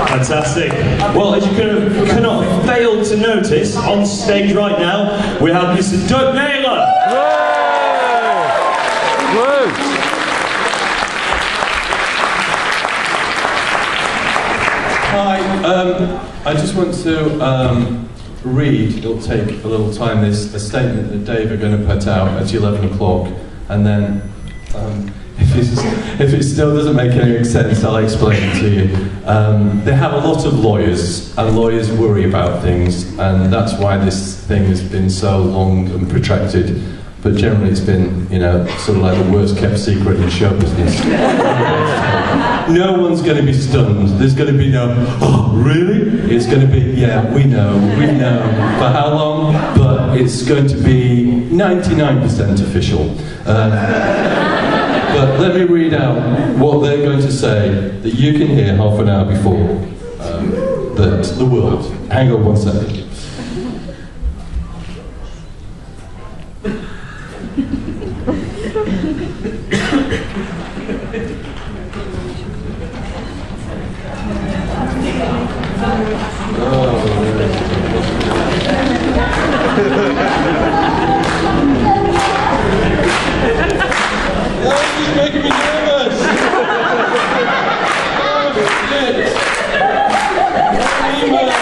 Fantastic. Well, as you cannot fail to notice, on stage right now, we have Mr. Naylor. Hi, I just want to read, it'll take a little time, a statement that Dave are going to put out at 11 o'clock, and then if it still doesn't make any sense, I'll explain it to you. They have a lot of lawyers, and lawyers worry about things, and that's why this thing has been so long and protracted. But generally it's been, you know, sort of like the worst kept secret in show business. No one's going to be stunned. There's going to be no, oh, really? It's going to be, yeah, we know. For how long? But it's going to be 99% official. But let me read out what they're going to say that you can hear half an hour before the world. Hang on one second. This is making me nervous. Oh, shit. Email.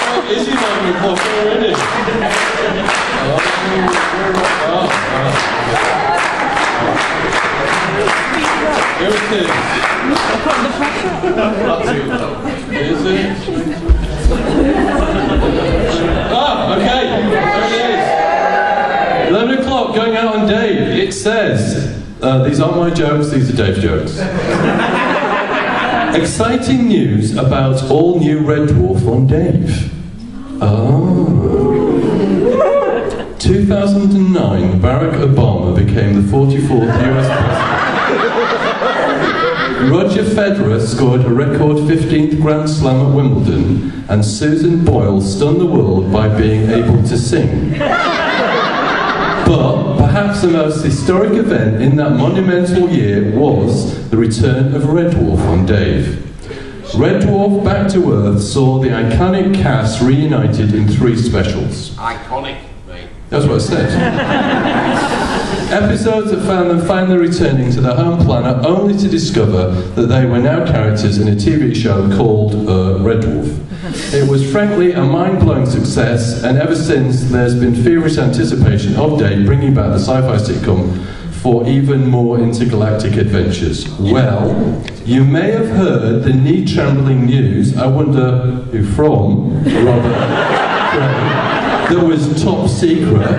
Oh, is he making a clock already? Here it is. Is it? Ah, okay. There it is. 11 o'clock, going out on Dave. It says, these aren't my jokes, these are Dave's jokes. Exciting news about all new Red Dwarf on Dave. Oh. 2009, Barack Obama became the 44th US president. Roger Federer scored a record 15th Grand Slam at Wimbledon, and Susan Boyle stunned the world by being able to sing. But perhaps the most historic event in that monumental year was the return of Red Dwarf on Dave. Red Dwarf Back to Earth saw the iconic cast reunited in 3 specials. Iconic, mate. That's what it said. Episodes that found them finally returning to their home planet only to discover that they were now characters in a TV show called Red Dwarf. It was frankly a mind-blowing success, and ever since there's been feverish anticipation of Dave bringing back the sci-fi sitcom for even more intergalactic adventures. Well, you may have heard the knee-trembling news, I wonder who from, Robert, that was top secret,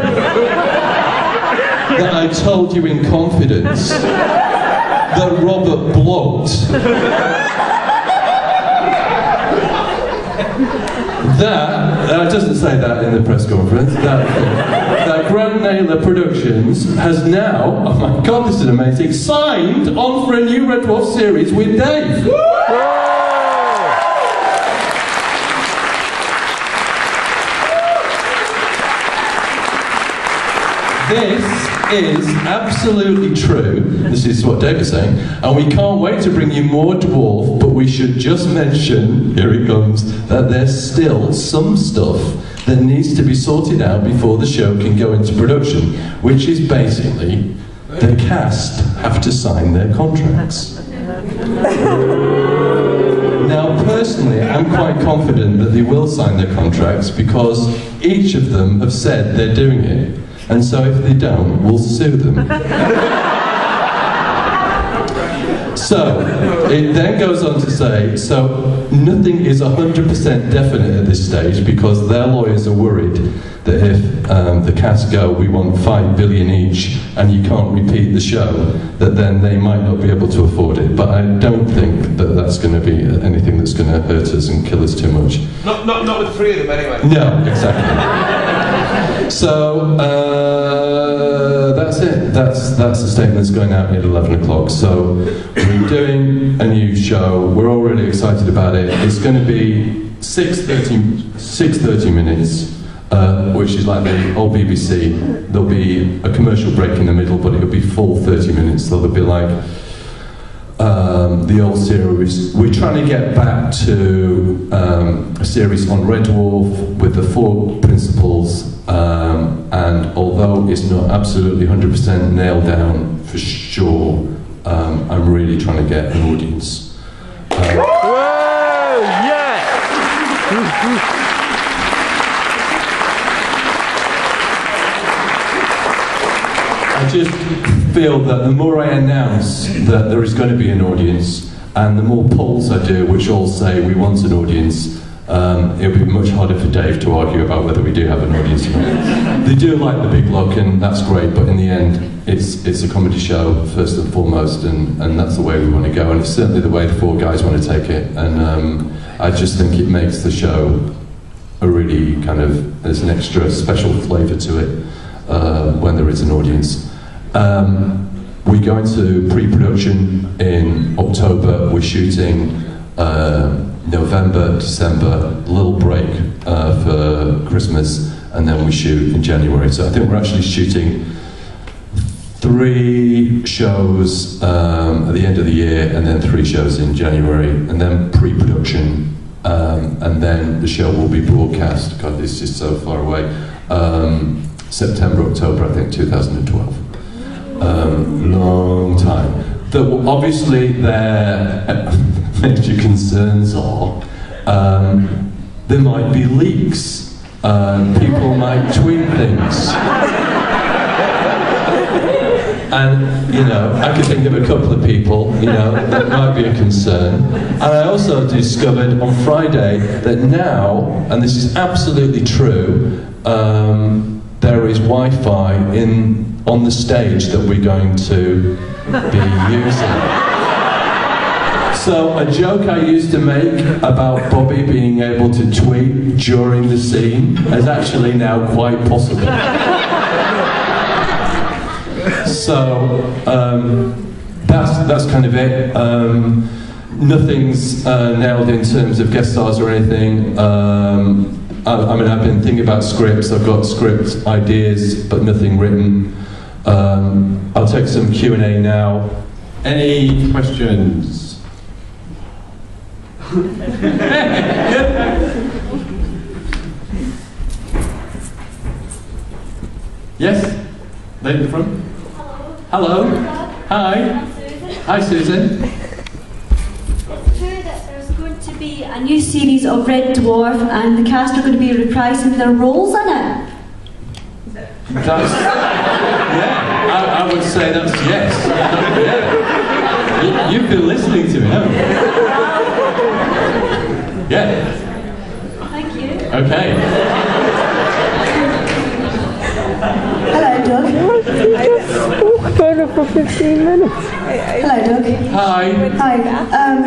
that I told you in confidence, that Robert blocked. That doesn't say that in the press conference, that Grant Naylor Productions has now, oh my god, this is amazing, signed on for a new Red Dwarf series with Dave. This is absolutely true. This is what Dave is saying. And we can't wait to bring you more Dwarf, but we should just mention, here it comes, that there's still some stuff that needs to be sorted out before the show can go into production, which is basically the cast have to sign their contracts. Now, personally, I'm quite confident that they will sign their contracts because each of them have said they're doing it. And so if they don't, we'll sue them. So, it then goes on to say, so nothing is 100% definite at this stage because their lawyers are worried that if the cast go, we want $5 billion each, and you can't repeat the show, that then they might not be able to afford it. But I don't think that that's going to be anything that's going to hurt us and kill us too much. Not with 3 of them anyway. No, exactly. So, that's it. That's the statement that's going out at 11 o'clock. So, we're doing a new show. We're all really excited about it. It's going to be 6:30 minutes, which is like the old BBC. There'll be a commercial break in the middle, but it'll be full 30 minutes. So there'll be like the old series. We're trying to get back to a series on Red Dwarf with the 4 principles, and although it's not absolutely 100% nailed down for sure, I'm really trying to get an audience. Whoa, yeah! I just feel that the more I announce that there is going to be an audience, and the more polls I do, which all say we want an audience, it'll be much harder for Dave to argue about whether we do have an audience or not. They do like the big look, and that's great, but in the end, it's a comedy show first and foremost, and that's the way we want to go, and it's certainly the way the 4 guys want to take it, and I just think it makes the show a really kind of, there's an extra special flavour to it when there is an audience. We go into pre-production in October. We're shooting November, December, a little break for Christmas, and then we shoot in January. So I think we're actually shooting 3 shows at the end of the year, and then 3 shows in January, and then pre-production, and then the show will be broadcast. God, this is so far away. September, October, I think, 2012. Long time. Obviously, their major concerns are there might be leaks. People might tweet things. And, you know, I could think of a couple of people, you know, that might be a concern. And I also discovered on Friday that now, and this is absolutely true, there is Wi-Fi on the stage that we're going to be using. So a joke I used to make about Bobby being able to tweet during the scene is actually now quite possible. So that's kind of it. Nothing's nailed in terms of guest stars or anything. I mean, I've been thinking about scripts. I've got script ideas, but nothing written. I'll take some Q&A now. Any questions? Yes? Lady in the front? Hello. Hi. Hi, Susan. It's true that there's going to be a new series of Red Dwarf, and the cast are going to be reprising their roles in it. That's, yeah, I would say that's yes. Yeah. You've been listening to me, haven't you? Yeah. Thank you. Okay. Hello, Doug. For 15 minutes. Hello, Doug. Hi. Hi.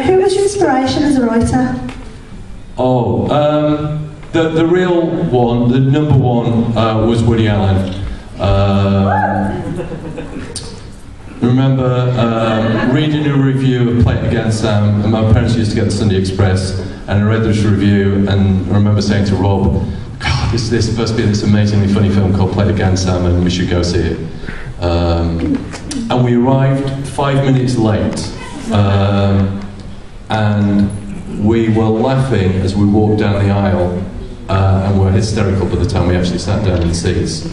Who was your inspiration as a writer? Oh, the real one, the number one, was Woody Allen. Remember reading a review of Play It Again, Sam, and my parents used to get the Sunday Express, and I read this review, and I remember saying to Rob, God, this is supposed to be this amazingly funny film called Play It Again, Sam, and we should go see it. And we arrived 5 minutes late, and we were laughing as we walked down the aisle, and were hysterical by the time we actually sat down in the seats.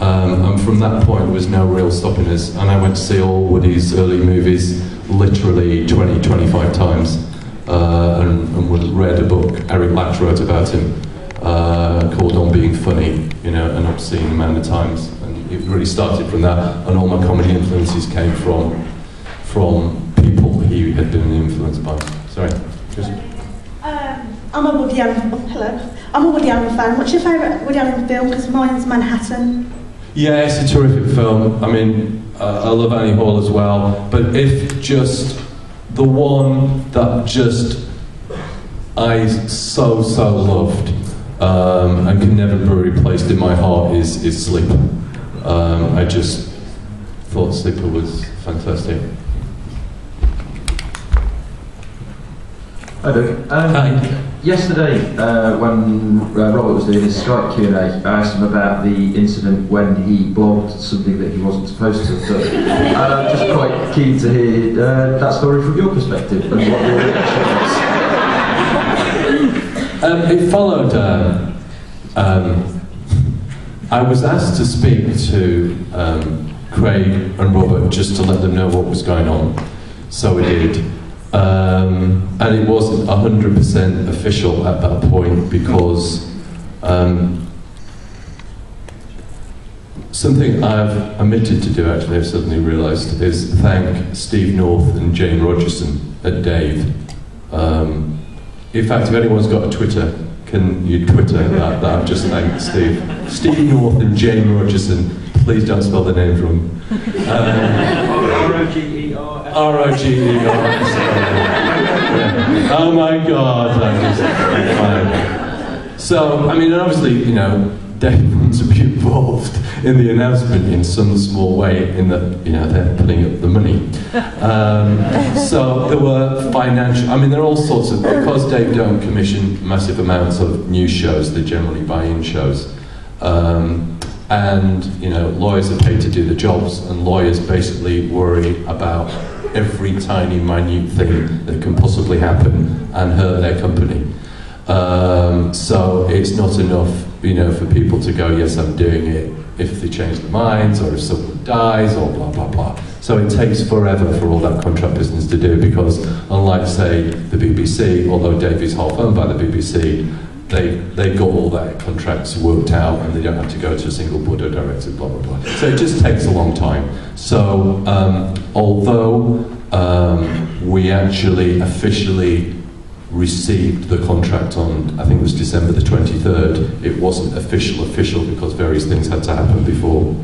And from that point, there was no real stopping us. And I went to see all Woody's early movies literally 20, 25 times, and read a book Eric Lax wrote about him, called On Being Funny, you know, an obscene amount of times. And it really started from that, and all my comedy influences came from people he had been influenced by. Sorry, just... I'm a Woody Allen. Hello. I'm a Woody Allen fan. What's your favourite Woody Allen film? Because mine's Manhattan. Yeah, it's a terrific film. I mean, I love Annie Hall as well. But if just the one that just I so loved and can never be replaced in my heart is Sleeper. I just thought Sleeper was fantastic. Hi, Doug. Hi. Yesterday, when Robert was doing his Skype Q&A, I asked him about the incident when he blogged something that he wasn't supposed to have done. And I'm just quite keen to hear that story from your perspective and what your reaction was. It followed. I was asked to speak to Craig and Robert just to let them know what was going on, so we did. And it wasn't 100% official at that point because something I've omitted to do, actually, I've suddenly realised, is thank Steve North and Jane Rogerson at Dave. In fact, if anyone's got a Twitter, can you Twitter that I've just thanked Steve? Steve North and Jane Rogerson. Please don't spell the names wrong. R-O-G-E-R. R-O-G-E-R. Oh my God, that is fine. So, I mean, obviously, you know, Dave wants to be involved in the announcement in some small way, in that, you know, they're putting up the money. So there were financial, I mean, there are all sorts of, because Dave don't commission massive amounts of news shows, they generally buy in shows. And, you know, lawyers are paid to do the jobs, and lawyers basically worry about every tiny, minute thing that can possibly happen and hurt their company. So it's not enough, you know, for people to go, yes, I'm doing it, if they change their minds, or if someone dies, or blah, blah, blah. So it takes forever for all that contract business to do, because unlike, say, the BBC, although Dave is half owned by the BBC, they've got all their contracts worked out and they don't have to go to a single board of directors, blah, blah, blah. So it just takes a long time. So although we actually officially received the contract on, I think it was December the 23rd, it wasn't official because various things had to happen before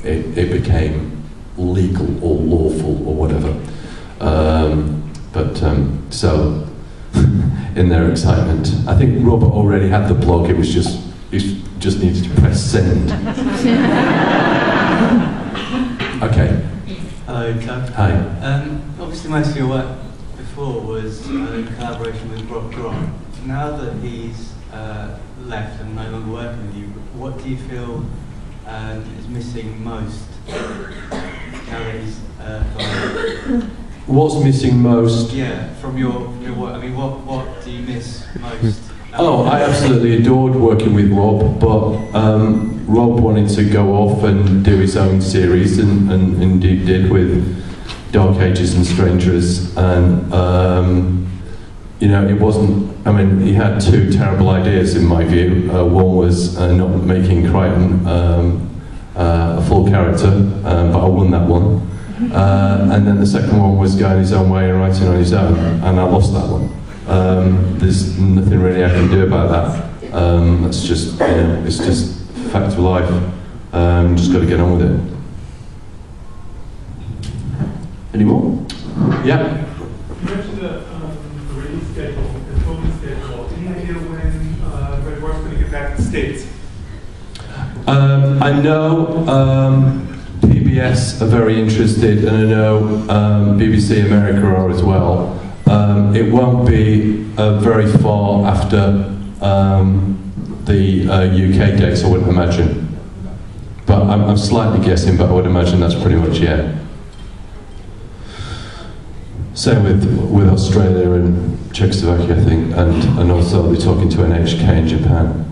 it became legal or lawful or whatever. So in their excitement, I think Robert already had the blog, it was just, he just needed to press send. Okay. Hello, Doug. Hi. Obviously most of your work before was in collaboration with Red Dwarf. Now that he's left and no longer working with you, what do you feel is missing most now that he's gone? What's missing most? Yeah, from your work. I mean, what do you miss most? Oh, I absolutely adored working with Rob, but Rob wanted to go off and do his own series, and indeed did, with Dark Ages and Strangers, and you know, it wasn't, I mean, he had two terrible ideas in my view. One was not making Crichton a full character, but I won that one. And then the second one was going his own way and writing on his own, and I lost that one. There's nothing really I can do about that. That's just, you know, it's just a fact of life. Just got to get on with it. Any more? Yeah. You mentioned the release schedule, the filming schedule. Any idea when Red Dwarf's going to get back to the States? I know PBS are very interested, and I know BBC America are as well. It won't be very far after the UK dates, I wouldn't imagine. But I'm slightly guessing, but I would imagine that's pretty much yeah. Same with Australia and Czechoslovakia, I think, and also we're talking to NHK in Japan.